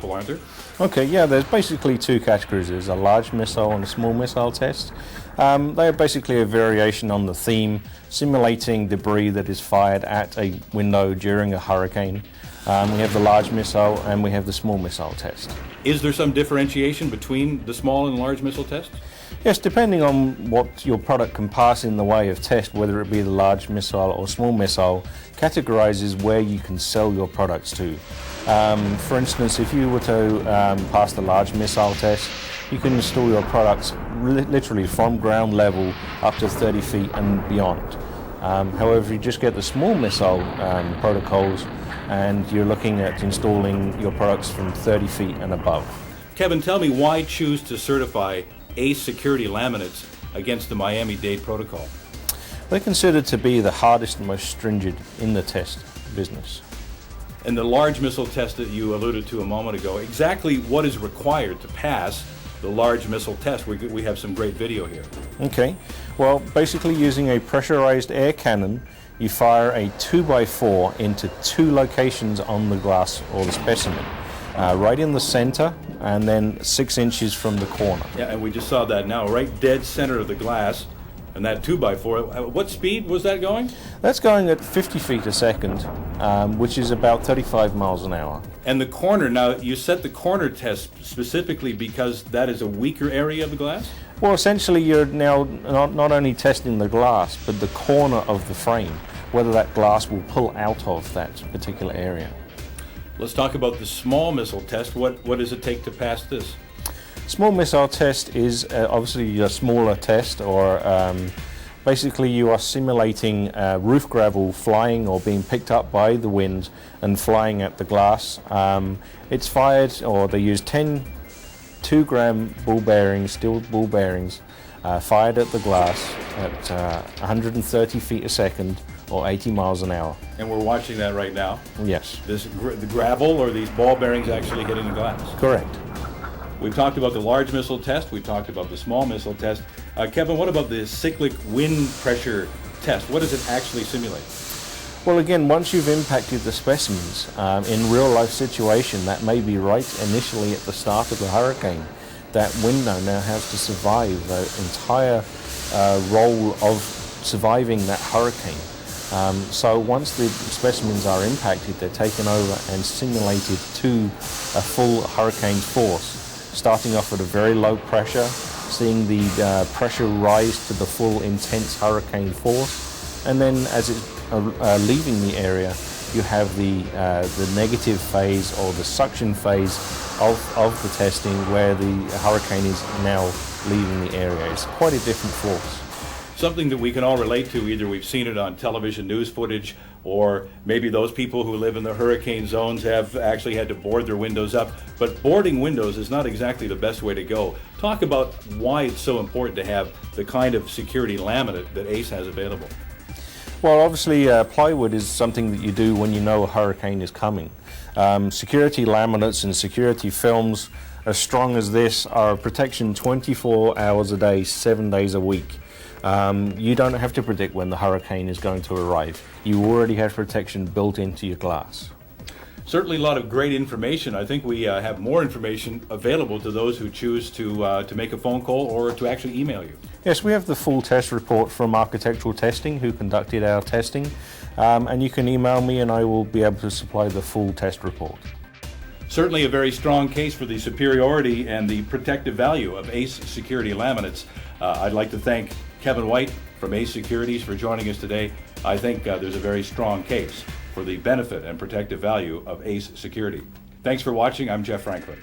aren't there? Okay, yeah, there's basically two categories. There's a large missile and a small missile test. They are basically a variation on the theme, simulating debris that is fired at a window during a hurricane. We have the large missile and we have the small missile test. Is there some differentiation between the small and large missile tests? Yes, depending on what your product can pass in the way of test, whether it be the large missile or small missile, categorizes where you can sell your products to. For instance, if you were to pass the large missile test, you can install your products literally from ground level up to 30 feet and beyond. However, if you just get the small missile protocols, and you're looking at installing your products from 30 feet and above. Kevin, tell me why choose to certify ACE security laminates against the Miami-Dade protocol? They're considered to be the hardest and most stringent in the test business. And the large missile test that you alluded to a moment ago, exactly what is required to pass the large missile test? We have some great video here. Okay, well, basically using a pressurized air cannon, you fire a 2x4 into two locations on the glass or the specimen, right in the center and then 6 inches from the corner. Yeah, and we just saw that now, right dead center of the glass, and that 2x4. What speed was that going? That's going at 50 feet a second, which is about 35 miles an hour. And the corner, now you set the corner test specifically because that is a weaker area of the glass? Well, essentially you're now not only testing the glass, but the corner of the frame, whether that glass will pull out of that particular area. Let's talk about the small missile test. What does it take to pass this? Small missile test is obviously a smaller test, or basically you are simulating roof gravel flying or being picked up by the wind and flying at the glass. It's fired, or they use 10 2-gram ball bearings, steel ball bearings, fired at the glass at 130 feet a second or 80 miles an hour. And we're watching that right now. Yes. The gravel or these ball bearings actually hitting the glass. Correct. We've talked about the large missile test. We've talked about the small missile test. Kevin, what about the cyclic wind pressure test? What does it actually simulate? Well, again, once you've impacted the specimens in real life situation, that may be right initially at the start of the hurricane, that window now has to survive the entire role of surviving that hurricane. So once the specimens are impacted, they're taken over and simulated to a full hurricane force, starting off at a very low pressure, seeing the pressure rise to the full intense hurricane force, and then as it's leaving the area, you have the negative phase or the suction phase of the testing, where the hurricane is now leaving the area. It's quite a different force. Something that we can all relate to. Either we've seen it on television news footage, or maybe those people who live in the hurricane zones have actually had to board their windows up. But boarding windows is not exactly the best way to go. Talk about why it's so important to have the kind of security laminate that ACE has available. Well, obviously plywood is something that you do when you know a hurricane is coming. Security laminates and security films as strong as this are protection 24 hours a day, 7 days a week. You don't have to predict when the hurricane is going to arrive. You already have protection built into your glass. Certainly a lot of great information. I think we have more information available to those who choose to make a phone call or to actually email you. Yes, we have the full test report from Architectural Testing, who conducted our testing, and you can email me and I will be able to supply the full test report. Certainly a very strong case for the superiority and the protective value of ACE security laminates. I'd like to thank Kevin White from ACE Securities for joining us today. I think there's a very strong case for the benefit and protective value of ACE security. Thanks for watching. I'm Jeff Franklin.